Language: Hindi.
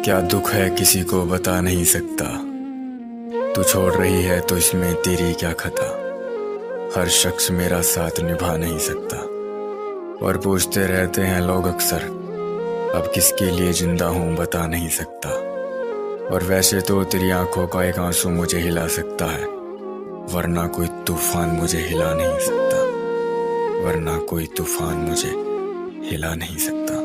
क्या दुख है किसी को बता नहीं सकता। तू छोड़ रही है तो इसमें तेरी क्या खता। हर शख्स मेरा साथ निभा नहीं सकता। और पूछते रहते हैं लोग अक्सर, अब किसके लिए जिंदा हूँ बता नहीं सकता। और वैसे तो तेरी आंखों का एक आंसू मुझे हिला सकता है, वरना कोई तूफान मुझे हिला नहीं सकता। वरना कोई तूफान मुझे हिला नहीं सकता।